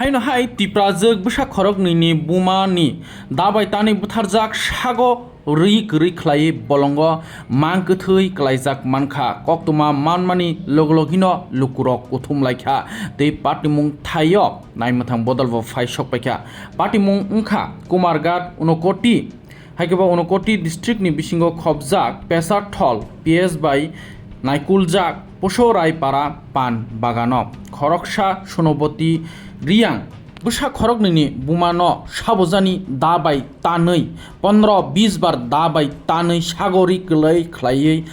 Haino hai tiprazak bwsa khorokni ni bumani dabai tani butharjak sago ri gri khlai bolongo mangkthoi klaijak mankha koktuma manmani loglogino lukurok uthum laikha tei patimung thayo naimathang bodalbo phai sokpaikha patimung ungkha kumargat unokoti haikeba unokoti district ni bisingo khobjak pesar thol ps by naikuljak posorai para pan bagano khoroksa sunoboti Riang bwsa khorokni bumano sabojani dabai tanai 15-20 bar dabai tanai sagori klai khlaiei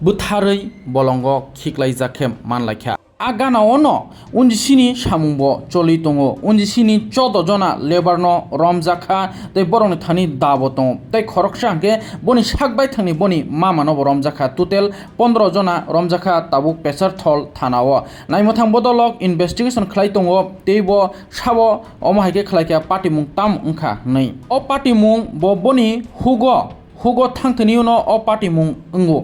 butharei bolongo khiklaijak manlaikha agana ono unjisini samungbo choli tongo unjisini 14 jona lebarno romjakha tei boroni thani dabo tongo tei khoroksa hangke boni sakbai thangni boni mamano romjakha total 15 jona romjakha tabuk pesar thol thanao naimothang bodolok investigation khlai tongo teibo sabo omo haike khlaikya patimung tam ungkha nei o patimung bo boni hugo thangthini uno o patimung ungo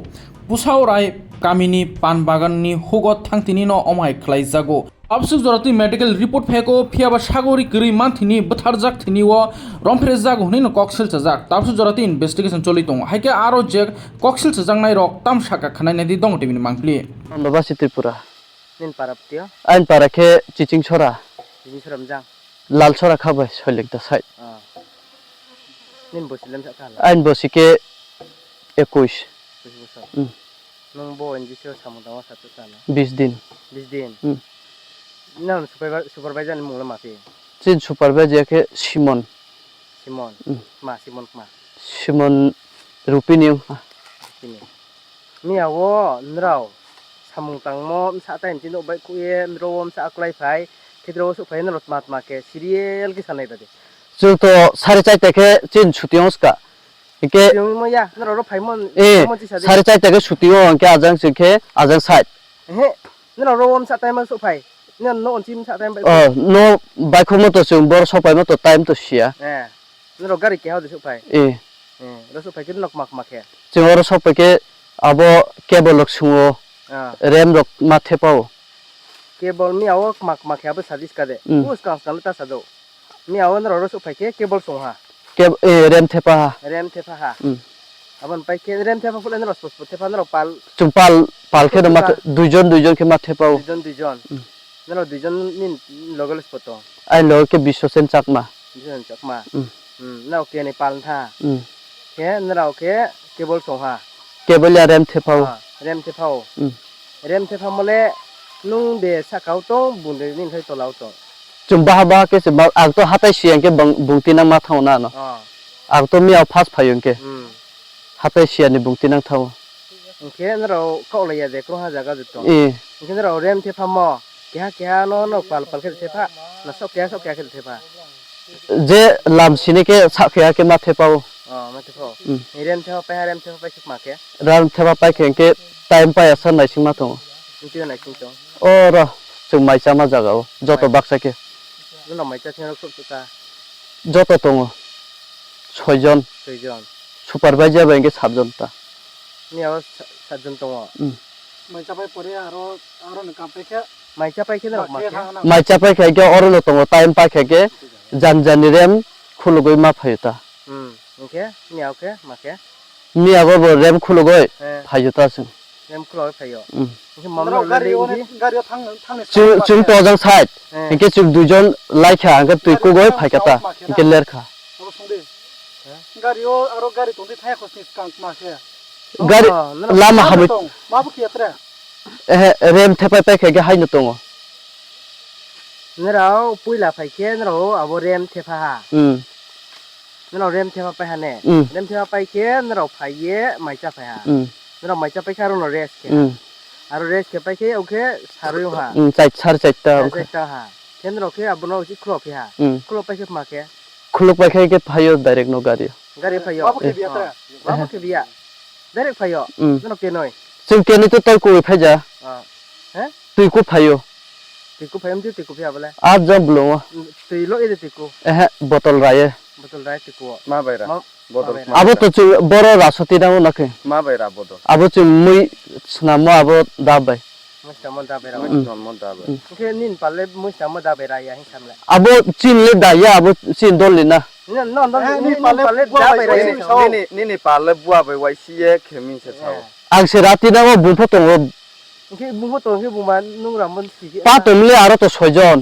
pusaurai kamini pan baganni hugo thangtini no omai khlaijago absuk jorati medical report pheko phiaba sagori gri manthini butharjak thini o romfrejak huni no koksil chajak tabsu jorati investigation choli tong haike aro je koksil chajak nai rok tam saka khanai nadi dong tibini mangpli Babasi Tripura nin paraptio ain parakhe chiching chora ramjang lal chora khabai solik da sai nin bosilem sakala ain bosike 21 nung bo NGO samudang satu sana 20 din 20 din nan supervisor ni mungla mafi chin supervisor ke Simon Simon Rupini ini miawo nrau samungtang mo sa tain chin obai kuye nrom sa aklai phai thidro su phai nrot mat ma ke serial ki sanai dade chu to 4:30 ke chin chuti oska Ike yung mo ya nroro phai mon chi sa 4:30 ke chuti o ke ajang sikhe ajang side nroro om sa tain ma su phai nen no on chim sa tain bai no bai khomo to chung bor sopai mo to time to sia nroro gari ke ha de su phai ro su phai ke nok mak he chung oro sopai ke abo cable lok sungo rem rok mathe pao cable miawo mak he ba sadis ka de us kang ta sado miawo nroro su phai ke cable song ha rem thepa ha abon pai ke rem thepa fulen ros pos thepa nro pal chumpal ke mat duijon ke mathe pao duijon nro duijon nin logoles poto ai lo ke bishosen chakma nro ke ni pal tha ke nro ke cable song ha cable ya rem thepao rem thepa mole nung de sakau to bunde nin thai to lau to chumba ba ke se ag to hatai siang ke bungti nang ma thauna no ag to mi fast phayong ke hatai sian ni bungti nang thau ke nro ko le ya de ko ha jaga de to ke nro rem the phamo kya no pal ke the pha na so kya ke the pha je lam sini ke sa kya ke ma the pao ma the pho rem the pa sik ma ke ram the pa ke time pa asan nai sing ma thong ti na sing to ora chung mai chama jaga o joto baksa ke no mai cha thero suk ta joto tongo 6 jon supervisor ba inge 7 jon ta ni aw 7 jon tongo mai cha pai pore aro na ka pe ke mai cha pai ke na ma mai cha pai ke oro no tongo time pa ke jan rem khulugoi ma phayuta okay ni aw ke ma ke mi ago bo rem khulugoi phayuta sing rem khulugoi phayo mamno gari thang chung to jang side inke chung dujon laikha angka tui ko goi phaikata inke lerkha gari aro gari tondi thaya khosni kank ma ke gari lama habu ma bu ki atre rem thepai pai ke haino tongo nrao puila phai ke nrao abo rem thepa ha nrao rem thepa pai ha ne rem thepa pai ke nrao phai ye mai cha phai ha nrao mai cha pai ka ro no rest ke aro rest ke pai ke oke saru ha char chaita ha kendro ke abono uchi kro phi ha kro pai ke ma ke khuluk pai ke phayo direct no gari phayo babu ke biya direct phayo no ke noi chung ke ni to tai ko phaja tui ko phayo tiku phayam ti tiku phya bale a jam blo tui lo ide tiku botol rai tiku ma baira botol abo to chu boro rasoti na na ke ma baira botol abo chu mui snamo abo dabai Musta mo da bera. Mo da bera. Ke nin palle musta mo da bera ya hin samla. abo chin le da ya abo chin dol le na No nin palle da bera ya. Nini palle bua bai wai siye khemi se chao. ang se rati na bo bumpo tong Ke bungo to ke buma nung ramon si. pa tom le aro to sojon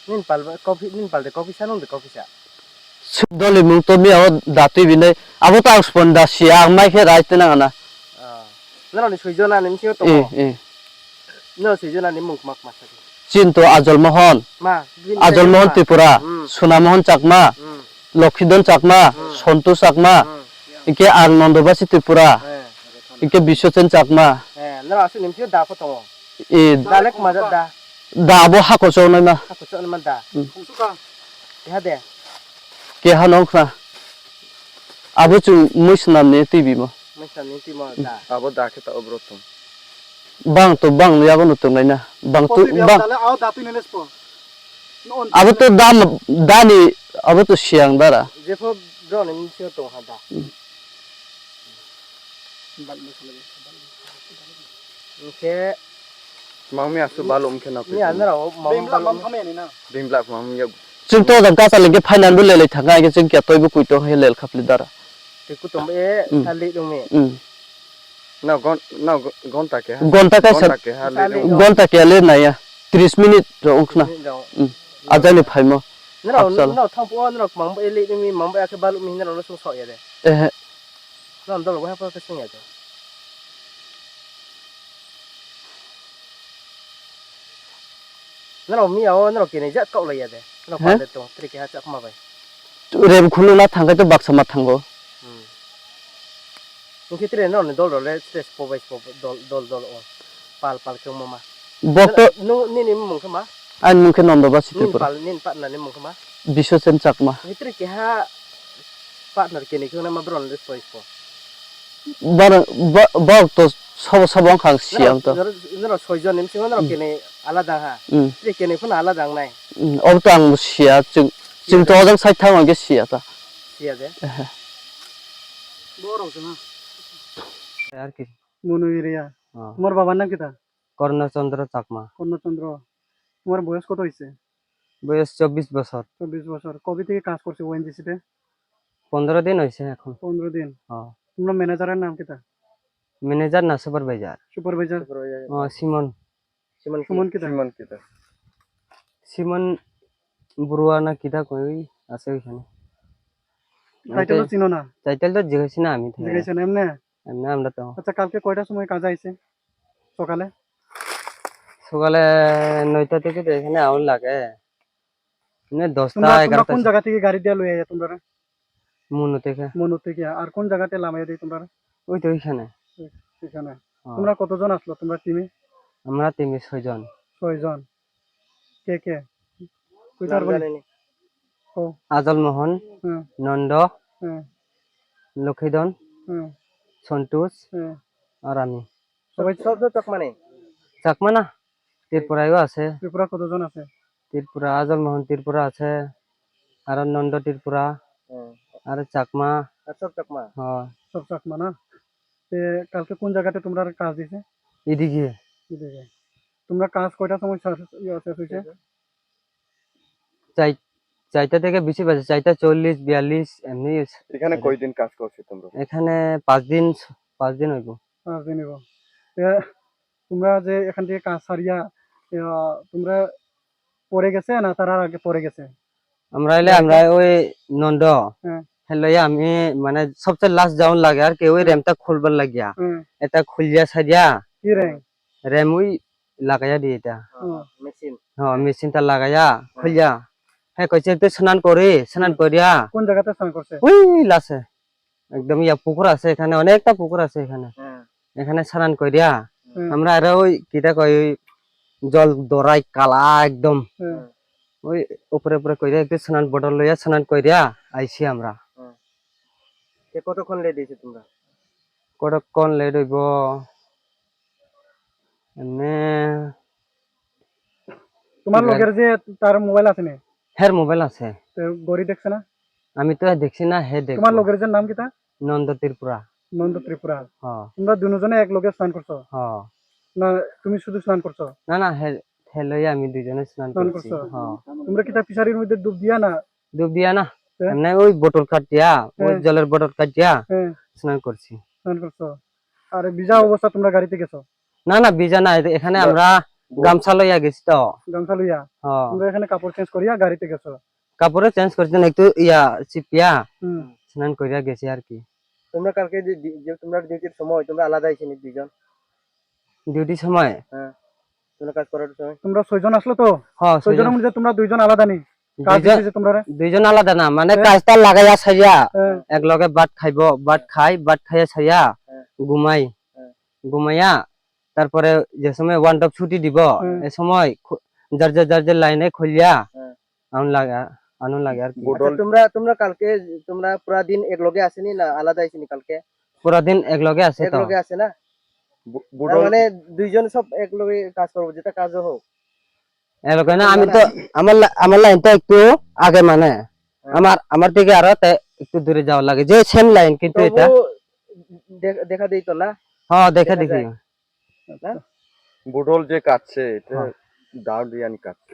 Nin palle kopi sanong de kopi sa. dol le mung to mi aw dati bine abo ta spon da siang mai khe rai te na na No ni suijona nim sio to. No suijona nim mung mak mas. chin to ajol mohon Ma. ajol mohon tripura suna mohon chakma লক্ষীদন Chakma Santosh Chakma E K আনন্দবাসী Tripura E K বিশ্বচেন Chakma No asu nim sio da po to. E Dalek ma da. দাবো হাকো চৌনাই মা Aku so man da. Ya de. কে হানং খা আবো চু মুসনাম নে TV মো Musta ni ti mo da. Abo da kita obrotum. বাং তো বাং ইয়াবো নতুন নাই না বাং তো বাং আবো তো দাম দানি আবো তো সিয়াং দারা Je po bro nim sio to ha da. Ke Mami asu balum kena ni an ra mo bimla mami ya. จึงโตจังกาสลิงเกไฟนันบุเลเลยทางไงก็จึงเกียตัวบุกุยโตให้เลลขับลิดาระ te ku tom e thali dum me. Na gonta ke ha. กอนตะกะ Gonta ke ha le. กอนตะเกเลนาย30 มินิตรองขนะอาจารย์นี่ไผม No thang po no mang ba ele dum mi mang ba ke balu mi no so so ya de. เอ๊ะ No ndo lo ba pa ka sing ya de. No mi ao no ke ne ja ko la ya de. No pa de to tri ke ha chak ma ba. เรมคุลุนะทางก็จะบักสมัครทางบ่ Ni ke tre no ne dol le stress po ba dol on. Pal ke mama. บอกตัว No ni mung ka ma. อันมึงแค่นอนบ่สิติ Nin ปุระ pal nin pa na ni mung ka ma. บิชเซนจักมา Ni tre ke ha partner ke ni ko na ma bron le so po. บอกตัวสบองขังเสียงตัว No soijon nim sing no ke ni alada ha. Tre ke ni phun alada nai. ออกตังเสียจึงตัวจังใช้ทางมันก็เสียจ้ะ Sia de. বড় আছে না আর কি Manu area তোমার বাবার নাম কিটা কর্ণচন্দ্র চাকমা কর্ণচন্দ্র তোমার বয়স কত হয়েছে বয়স 24 বছর 24 বছর কবে থেকে কাজ করছে ওএনজিসি তে 15 দিন হইছে এখন 15 দিন তোমরা ম্যানেজারের নাম কিটা ম্যানেজার না সুপারভাইজার সুপারভাইজার সিমন সুমন কিটা Siman kita. সিমন বুড়ুয়া না কিটা কই আছে ওইখানে টাইটেল চিনো না টাইটেল তো জিজ্ঞাসি না আমি জিজ্ঞাসা এমনি এমনি আমরা তো আচ্ছা কালকে কয়টার সময় কাজ আইছে সকালে সকালে 9টা থেকে তো এখানে আউল লাগে মানে 10টা তোমরা 11টা কোন জায়গা থেকে গাড়ি দিয়ে লই আইয়া তোমরা মনু থেকে মনু থেকে আর কোন জায়গাতে লামাই দেই তোমরা ওই তো ওইখানে এখানে তোমরা কতজন আসলো তোমরা টিমে আমরা 6 জন 6 জন কে কইতার বলি ও আজল মোহন হ্যাঁ নন্দ হ্যাঁ লক্ষীদন হ্যাঁ সন্তোষ হ্যাঁ আর আমি সবাই সব চক মানে চাকমা না ত্রিপুরায়ও আছে ত্রিপুরা কতজন আছে ত্রিপুরা আজল মোহন ত্রিপুরা আছে আর নন্দ ত্রিপুরা আর চাকমা সব চক মা হ্যাঁ সব চাকমা না তে কালকে কোন জায়গাতে তোমরা কাজ দিছে এদিকে এদিকে তোমরা কাজ কয়টা সময় শেষ হইছে চারটা থেকে বেশি বাজে 4টা 40 42 এমনি এখানে কয়দিন কাজ করছো তোমরা? এখানে 5 দিন হইব 5 দিন হইব তে তোমরা যে এখান থেকে কাজ সারিয়া তোমরা পরে গেছে না তার আগে পরে গেছে আমরা ওই নন্দ হ্যাঁ হেলো আমি মানে সবচেয়ে লাস্ট যাওন লাগে আর কি ওই র্যামটা খুলবার লাগিয়া এটা খুলিয়া সারিয়া কি রে র্যাম ওই লাগাইয়া দি এটা মেশিন হ্যাঁ মেশিনটা লাগাইয়া খুলিয়া হ্যাঁ কইছে তুই স্নান করিয়া কোন জায়গাতে স্নান করছে ওই লাসে একদম ইয়া পুকুর আছে এখানে অনেকটা পুকুর আছে এখানে এখানে স্নান করিয়া আমরা আর ওই কিটা কই ওই জল দরাই কালা একদম ওই উপরে কইরা একটু স্নান বটল লইয়া স্নান করিয়া আইছি আমরা কে কতক্ষণ লেট দিয়েছে তোমরা কতক্ষণ লেট হইব এমনে তোমার লগের যে তার মোবাইল আছে নে হের মোবাইল আছে তো গড়ি দেখছ না আমি তো দেখছি না হে দেখ তোমার লগের যে নাম কিটা নন্দ ত্রিপুরা নন্দ ত্রিপুরা হ্যাঁ তোমরা দুজনে এক লগে স্নান করছো হ্যাঁ না তুমি শুধু স্নান করছো? না না হেলই আমি দুজনে স্নান স্নান করছি। করছো? হ্যাঁ তোমরা কিতা ফিশারির মধ্যে ডুব দিয়া না? ডুব দিয়া না, হ্যাঁ? এমনি ওই বোতল কাটিয়া, ওই হ্যাঁ। জলের বোতল কাটিয়া হ্যাঁ, স্নান করছি। স্নান করছো। আর ভিজা অবস্থা তোমরা গাড়িতে গেছো? না না ভিজা না, এখানে আমরা গামছা লইয়া গেছি তো। গামছা লইয়া? হ্যাঁ তোমরা এখানে কাপড় চেঞ্জ করিয়া গাড়িতে গেছো? কাপড়ে চেঞ্জ করছি না, একটু চিপিয়া হুম। স্নান করিয়া গেছি আর কি। তোমরা কালকে যে তোমরা ডিউটির সময় তোমরা আলাদা আইছেনি দুইজন? ডিউটির সময় হ্যাঁ, তোমরা কাজ করার সময়? তোমরা 6 জন আসলো তো? হ্যাঁ 6 জনের মধ্যে তোমরা 2 জন আলাদা নি? কাজ দুইজন- দিছে তোমরা? দুইজন আলাদা না, মানে কাজটা লাগাইয়া ছাইয়া হ্যাঁ। এক লগে বাট খাইব, বাট খাইয়া ছাইয়া ঘুমাই, ঘুমাইয়া তারপরে যে সময় ওয়ান টপ ছুটি দিব এই সময় যার যে লাইনে খুলিয়া আনুন লাগে আর কি। আচ্ছা, তোমরা কালকে তোমরা পুরা দিন এক লগে আসেনি না আলাদা আইছেনি কালকে? পুরা দিন এক লগে আছে এক তো। লগে আছে না? তার বুডল মানে দুইজন সব এক লগে কাজ করবো, যেটা কাজও হোক। এক লগে না, আমি তো আমার লাইন তো একটু আগে, মানে আমার থেকে আরো একটু দূরে যাওয়া লাগে, যে সেম লাইন কিন্তু এটা। তবু দেখা দেই তো না? হ্যাঁ দেখি যায়। না? বুডল যে কাটছে এটা হ্যাঁ। দাও দিয়ানি কাটছে।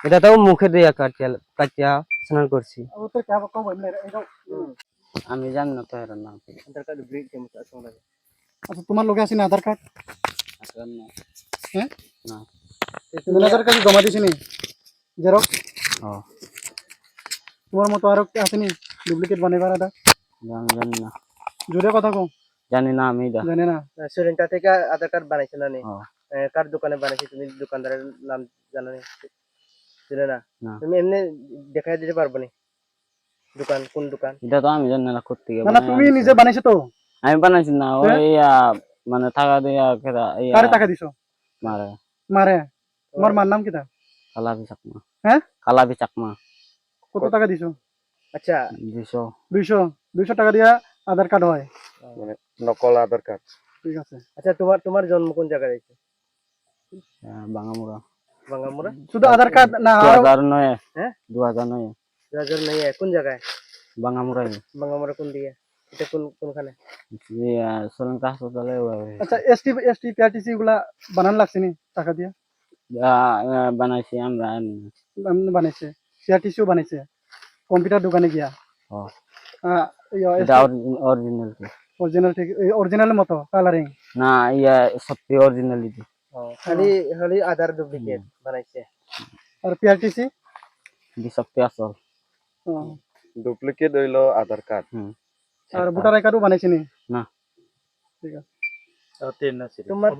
এটা তো মুখে দিয়া কাটিয়া স্নান করছি। ও তো क्या कब এটা? আমি জানি না তো এর নাম। আধার কার্ড ব্রিক কেমন আছে ওনার? আচ্ছা তোমার লগে আছে না আধার কার্ড? হ্যাঁ, না। ম্যানেজার কাছে জমা দিছিনি জেরক্স? হ্যাঁ তোমার মতো আরো আসেনি ডুপ্লিকেট বানাইবার আধার? জানি না, জোরে কথা কও। জানি না আমি জানে না? সুরেন্টা থেকে আধার কার্ড বানাইছে না নি? হ্যাঁ। কার দোকানে বানাইছে? তুমি দোকানদারের নাম জানো নি? জানে না? না। তুমি এমনি দেখাই দিতে পারবো নি দোকান কোন দোকান? এটা তো আমি জানি না করতে গিয়ে না না তুমি নিজে বানাইছো তো? আমি বানাইছি না, ওই মানে টাকা দিয়া কারে টাকা দিছো? মারে মারে? তোমার মার নাম কিটা? কালাবি চাকমা। হ্যাঁ, কালাবি চাকমা। কত টাকা দিছো? আচ্ছা 200। 200 টাকা দিয়া আধার কার্ড হয়? মানে নকল আধার কার্ড। ঠিক আছে। আচ্ছা, তোমার জন্ম কোন জায়গায় হয়েছে? বাঙ্গামুড়া। বাঙ্গামুড়া? শুধু আধার কার্ড না, আরো 2009। হ্যাঁ 2009 রাজার নেই কোন জায়গায়? বাঙ্গামুড়া। বাঙ্গামুড়া কোন দিকে? এটা কোনখানে? শ্রীলঙ্কা হাসপাতালে আচ্ছা এসটি পিআরটিসি গুলা বানান লাগছে নি টাকা দিয়া? বানাইছি আমরা। বানাইছে, পিআরটিসিও বানাইছে কম্পিউটার দোকানে গিয়া? এটা অরিজিনাল অরিজিনাল ঠিক, অরিজিনালের মতো কালারিং না, সত্যি অরিজিনালিটি। খালি আধার ডুপ্লিকেট বানাইছে। আর পিআরটিসি সত্যি আসল। ডুপ্লিকেট হইলো আধার কার্ড। আর ভোটার আই কার্ডও বানাইছে নি? না। ঠিক আছে। তোমার